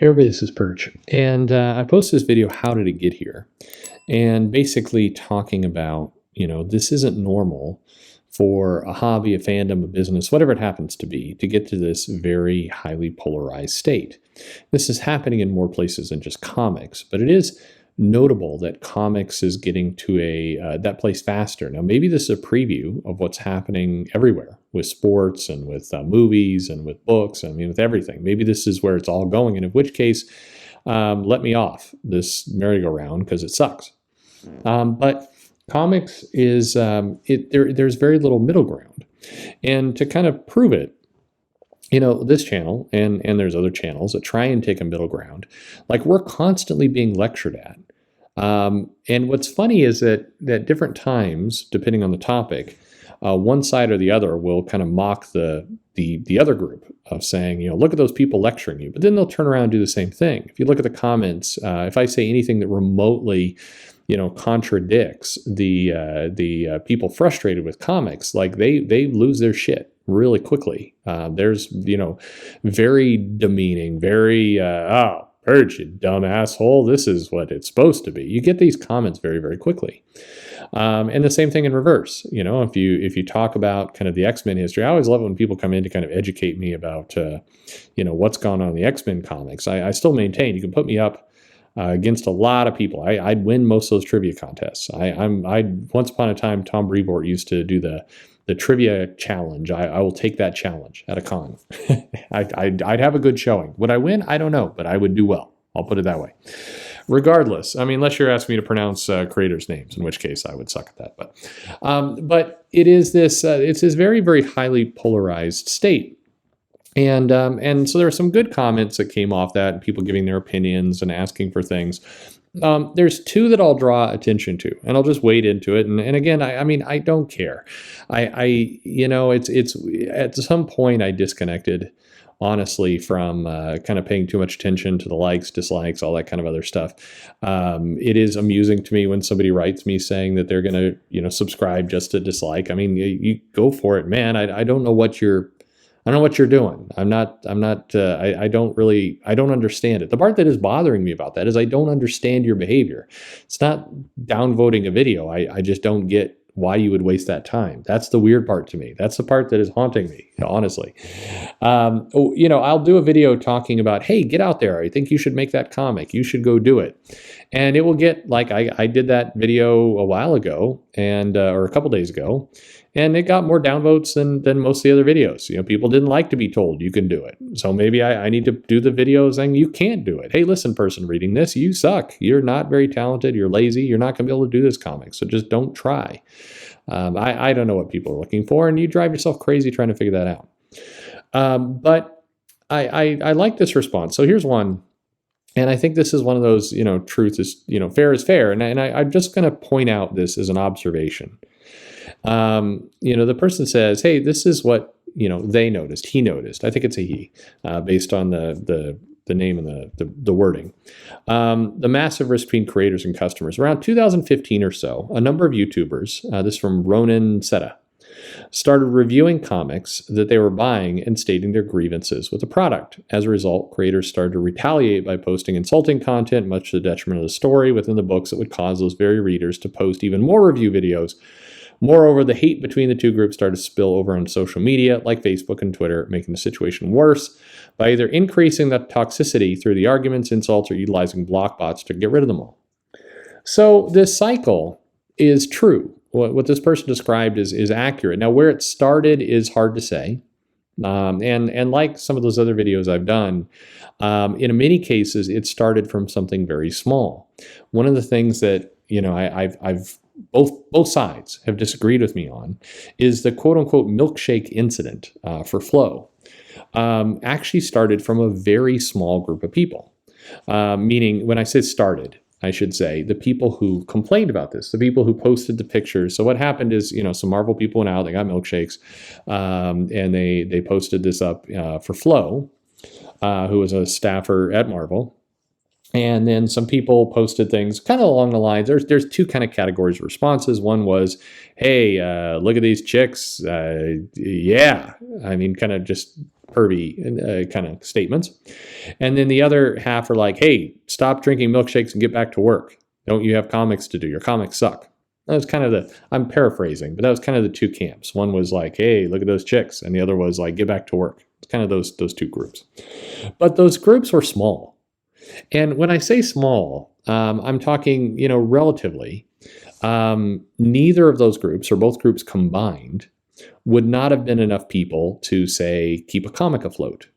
Hey everybody, this is Perch, and I posted this video, How Did It Get Here? And basically talking about, this isn't normal for a hobby, a fandom, a business, whatever it happens to get to this very highly polarized state. This is happening in more places than just comics, but it is notable that comics is getting to that place faster. Now, maybe this is a preview of what's happening everywhere with sports and with movies and with books. I mean, with everything. Maybe this is where it's all going, and in which case, let me off this merry-go-round because it sucks. But comics is there's very little middle ground, and to kind of prove it, this channel and there's other channels that try and take a middle ground. Like, we're constantly being lectured at. And what's funny is that at different times, depending on the topic, one side or the other will kind of mock the other group of saying, look at those people lecturing you. But then they'll turn around and do the same thing. If you look at the comments, if I say anything that remotely contradicts the people frustrated with comics, like they lose their shit really quickly. There's, very demeaning, very, Perch, you dumb asshole, this is what it's supposed to be. You get these comments very, very quickly. And the same thing in reverse. If you talk about kind of the X-Men history, I always love it when people come in to kind of educate me about, what's gone on in the X-Men comics. I still maintain you can put me up against a lot of people. I'd win most of those trivia contests. Once upon a time, Tom Brevoort used to do the trivia challenge. I will take that challenge at a con. I'd have a good showing. Would I win? I don't know, but I would do well. I'll put it that way. Regardless, I mean, unless you're asking me to pronounce creators' names, in which case I would suck at that. But it is this. It's this very, very highly polarized state. And so there are some good comments that came off that, and people giving their opinions and asking for things. There's two that I'll draw attention to, and I'll just wade into it. And again, I don't care. It's at some point I disconnected, honestly, from kind of paying too much attention to the likes, dislikes, all that kind of other stuff. It is amusing to me when somebody writes me saying that they're going to, subscribe just to dislike. I mean, you go for it, man. I don't know what you're doing. I don't understand it. The part that is bothering me about that is I don't understand your behavior. It's not downvoting a video. I just don't get why you would waste that time. That's the weird part to me. That's the part that is haunting me, honestly. I'll do a video talking about, hey, get out there. I think you should make that comic. You should go do it. And it will get, like, I did that video a while ago, and or a couple days ago, and it got more downvotes than most of the other videos. People didn't like to be told you can do it. So maybe I need to do the video saying you can't do it. Hey, listen, person reading this, you suck. You're not very talented. You're lazy. You're not going to be able to do this comic. So just don't try. I don't know what people are looking for, and you drive yourself crazy trying to figure that out. But I like this response. So here's one. And I think this is one of those, truth is, fair is fair. And I'm just going to point out this as an observation. The person says, hey, this is what, they noticed, he noticed. I think it's a he, based on the name and the wording. The massive risk between creators and customers. Around 2015 or so, a number of YouTubers, this from Ronan Seta, started reviewing comics that they were buying and stating their grievances with the product. As a result, creators started to retaliate by posting insulting content, much to the detriment of the story within the books that would cause those very readers to post even more review videos. Moreover, the hate between the two groups started to spill over on social media like Facebook and Twitter, making the situation worse by either increasing the toxicity through the arguments, insults, or utilizing block bots to get rid of them all. So this cycle is true. What this person described is accurate. Now, where it started is hard to say. And like some of those other videos I've done, in many cases, it started from something very small. One of the things that, I've both sides have disagreed with me on is the quote unquote milkshake incident for Flow. Actually started from a very small group of people. Meaning, when I say started, I should say the people who complained about this, the people who posted the pictures. So what happened is, some Marvel people went out, they got milkshakes, and they posted this up for Flo, who was a staffer at Marvel. And then some people posted things kind of along the lines. There's two kind of categories of responses. One was, hey, look at these chicks. Yeah. I mean, kind of just pervy kind of statements. And then the other half are like, hey, stop drinking milkshakes and get back to work. Don't you have comics to do? Your comics suck. That was kind of I'm paraphrasing, but that was kind of the two camps. One was like, hey, look at those chicks. And the other was like, get back to work. It's kind of those two groups. But those groups were small. And when I say small, I'm talking, relatively. Neither of those groups, or both groups combined, would not have been enough people to say, keep a comic afloat.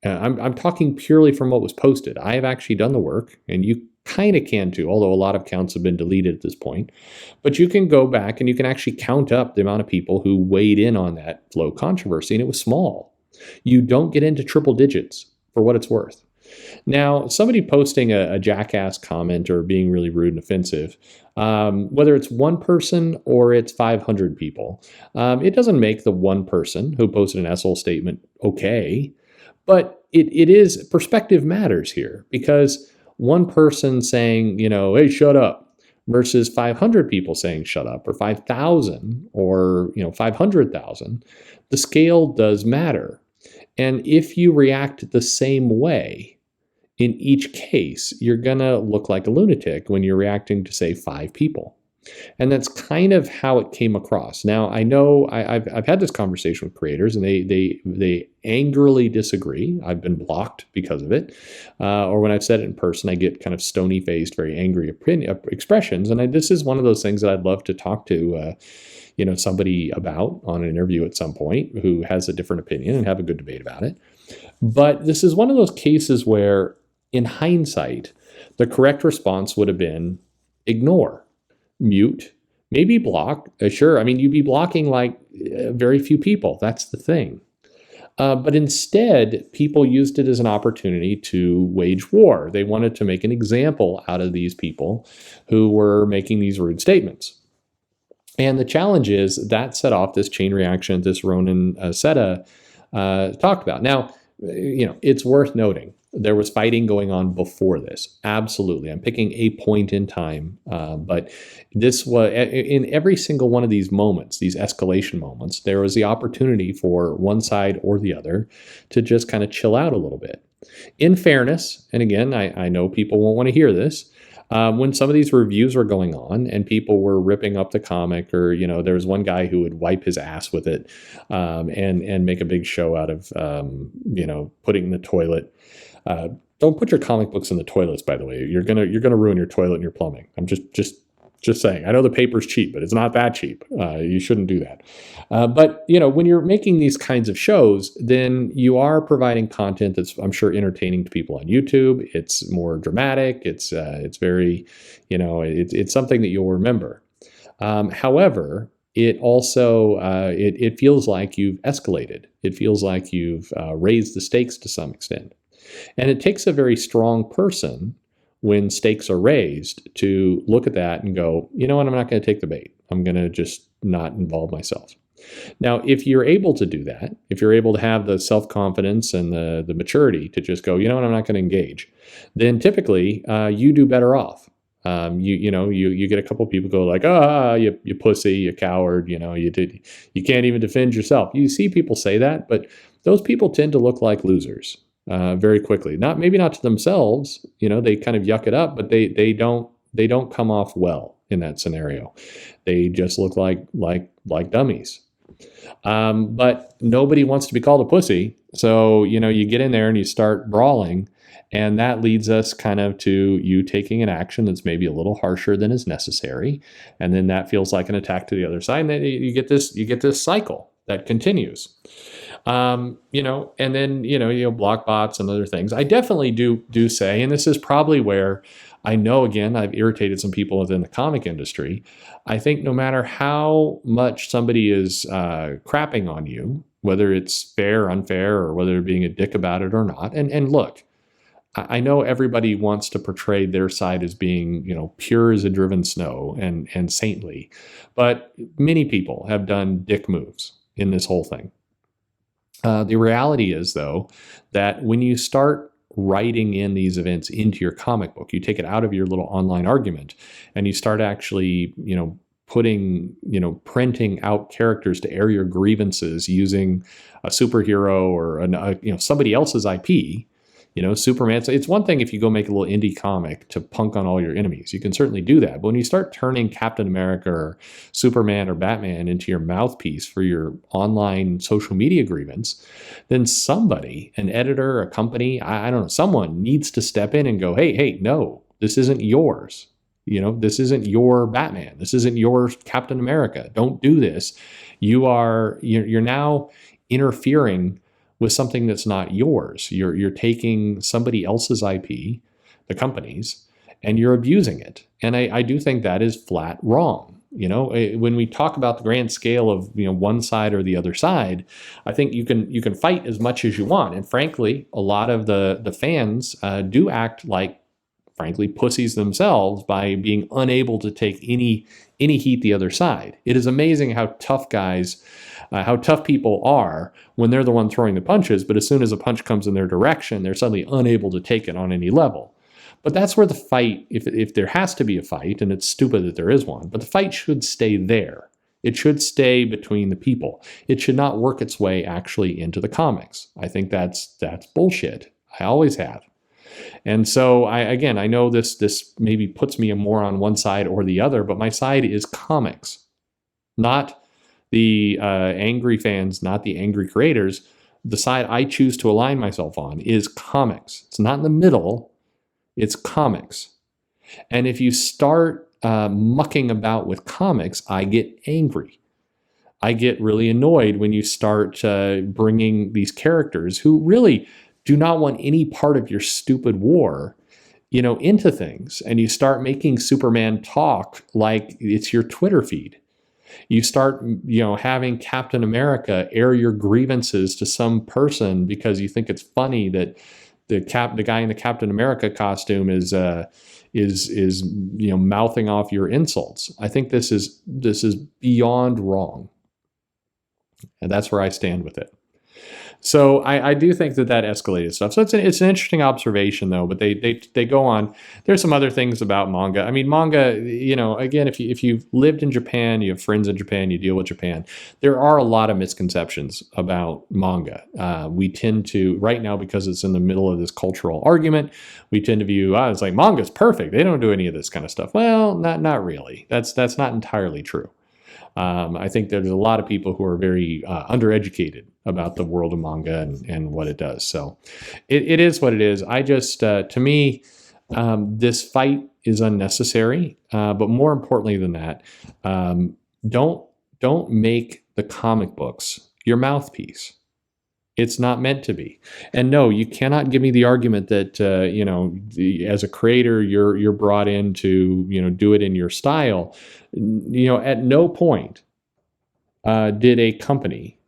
I'm talking purely from what was posted. I have actually done the work, and you kind of can too, although a lot of accounts have been deleted at this point. But you can go back and you can actually count up the amount of people who weighed in on that flow controversy, and it was small. You don't get into triple digits for what it's worth. Now, somebody posting a jackass comment or being really rude and offensive, whether it's one person or it's 500 people, it doesn't make the one person who posted an asshole statement okay. But it is, perspective matters here, because one person saying, hey, shut up, versus 500 people saying shut up, or 5,000, or 500,000, the scale does matter. And if you react the same way in each case, you're going to look like a lunatic when you're reacting to, say, 5 people. And that's kind of how it came across. Now, I know I've had this conversation with creators, and they angrily disagree. I've been blocked because of it. Or when I've said it in person, I get kind of stony-faced, very angry expressions. And this is one of those things that I'd love to talk to somebody about on an interview at some point who has a different opinion and have a good debate about it. But this is one of those cases where, in hindsight, the correct response would have been ignore, mute, maybe block. Sure, you'd be blocking like very few people. That's the thing. But instead, people used it as an opportunity to wage war. They wanted to make an example out of these people who were making these rude statements. And the challenge is that set off this chain reaction this Ronan Seta talked about. Now, it's worth noting there was fighting going on before this. Absolutely. I'm picking a point in time. But this was, in every single one of these moments, these escalation moments, there was the opportunity for one side or the other to just kind of chill out a little bit. In fairness, and again, I know people won't want to hear this, when some of these reviews were going on and people were ripping up the comic, or, there was one guy who would wipe his ass with it and make a big show out of, putting in the toilet. Don't put your comic books in the toilets, by the way. You're gonna ruin your toilet and your plumbing. I'm just saying. I know the paper's cheap, but it's not that cheap. You shouldn't do that. But when you're making these kinds of shows, then you are providing content that's, I'm sure, entertaining to people on YouTube. It's more dramatic. It's very, it's something that you'll remember. However, it also it feels like you've escalated. It feels like you've raised the stakes to some extent. And it takes a very strong person, when stakes are raised, to look at that and go, you know what, I'm not going to take the bait. I'm going to just not involve myself. Now, if you're able to do that, if you're able to have the self-confidence and the maturity to just go, you know what, I'm not going to engage, then typically you do better off. You get a couple people go like, you pussy, you coward, you can't even defend yourself. You see people say that, but those people tend to look like losers very quickly. Maybe not to themselves, they kind of yuck it up, but they don't come off well in that scenario. They just look like dummies. But nobody wants to be called a pussy. So, you get in there and you start brawling, and that leads us kind of to you taking an action that's maybe a little harsher than is necessary. And then that feels like an attack to the other side. And then you get this cycle that continues. And then, block bots and other things. I definitely do say, and this is probably where I know, again, I've irritated some people within the comic industry. I think no matter how much somebody is crapping on you, whether it's fair, unfair, or whether they're being a dick about it or not, and look, I know everybody wants to portray their side as being, pure as a driven snow and saintly, but many people have done dick moves in this whole thing. The reality is, though, that when you start writing in these events into your comic book, you take it out of your little online argument and you start actually, putting, printing out characters to air your grievances using a superhero or somebody else's IP. Superman. So it's one thing if you go make a little indie comic to punk on all your enemies. You can certainly do that. But when you start turning Captain America or Superman or Batman into your mouthpiece for your online social media grievance, then somebody, an editor, a company, I don't know, someone needs to step in and go, hey, no, this isn't yours. This isn't your Batman. This isn't your Captain America. Don't do this. You're now interfering with something that's not yours. You're taking somebody else's IP, the company's, and you're abusing it. And I do think that is flat wrong. When we talk about the grand scale of one side or the other side, I think you can fight as much as you want. And frankly, a lot of the fans do act like, frankly, pussies themselves by being unable to take any heat the other side. It is amazing how tough people are when they're the one throwing the punches, but as soon as a punch comes in their direction, they're suddenly unable to take it on any level. But that's where the fight, if there has to be a fight, and it's stupid that there is one, but the fight should stay there. It should stay between the people. It should not work its way actually into the comics. I think that's bullshit. I always have. And so I know this maybe puts me more on one side or the other, but my side is comics, not the angry fans, not the angry creators. The side I choose to align myself on is comics. It's not in the middle, it's comics. And if you start mucking about with comics, I get angry. I get really annoyed when you start bringing these characters who really do not want any part of your stupid war, into things. And you start making Superman talk like it's your Twitter feed. You start, having Captain America air your grievances to some person because you think it's funny that the guy in the Captain America costume is mouthing off your insults. I think this is beyond wrong, and that's where I stand with it. So I do think that escalated stuff. So it's an interesting observation, though. But they go on. There's some other things about manga. I mean, manga. Again, if you've lived in Japan, you have friends in Japan, you deal with Japan. There are a lot of misconceptions about manga. We tend to right now, because it's in the middle of this cultural argument, we tend to view it's like manga's perfect. They don't do any of this kind of stuff. Well, not really. That's not entirely true. I think there's a lot of people who are very undereducated about the world of manga and what it does. So it is what it is. I just, to me, this fight is unnecessary. But more importantly than that, don't make the comic books your mouthpiece. It's not meant to be. And no, you cannot give me the argument that, as a creator, you're brought in to, do it in your style. At no point did a company,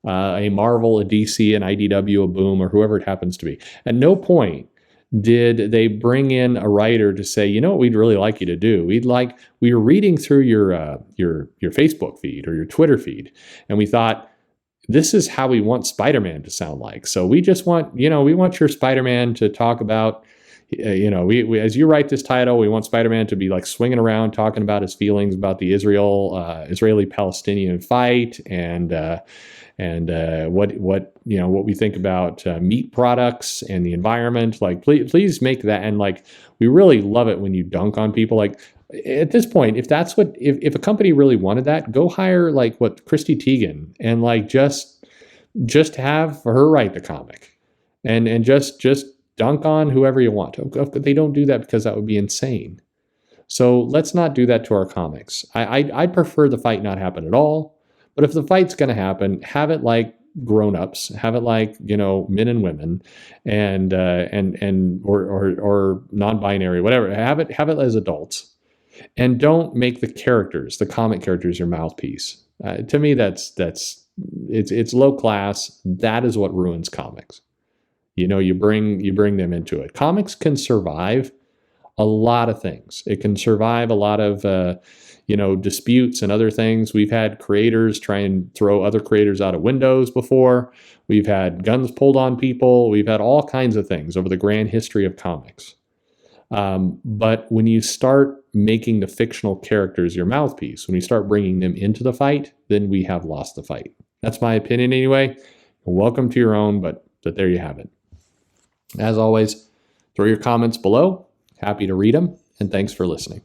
a Marvel, a DC, an IDW, a Boom, or whoever it happens to be, at no point did they bring in a writer to say, what we'd really like you to do? We were reading through your Facebook feed or your Twitter feed, and we thought, this is how we want Spider-Man to sound like. So we just want, we want your Spider-Man to talk about, we as you write this title, we want Spider-Man to be like swinging around talking about his feelings about the Israeli-Palestinian fight and what we think about meat products and the environment. Like, please make that. And like, we really love it when you dunk on people. Like, at this point, if a company really wanted that, go hire like Christy Teigen and like just have her write the comic and just dunk on whoever you want. They don't do that because that would be insane. So let's not do that to our comics. I'd prefer the fight not happen at all. But if the fight's going to happen, have it like grown-ups, have it like, men and women and or non-binary, whatever. Have it as adults. And don't make the comic characters, your mouthpiece. To me, it's low class. That is what ruins comics. You bring them into it. Comics can survive a lot of things. It can survive a lot of disputes and other things. We've had creators try and throw other creators out of windows before. We've had guns pulled on people. We've had all kinds of things over the grand history of comics. But when you start making the fictional characters your mouthpiece, when you start bringing them into the fight, then we have lost the fight. That's my opinion anyway. Welcome to your own, but there you have it. As always, throw your comments below. Happy to read them, and thanks for listening.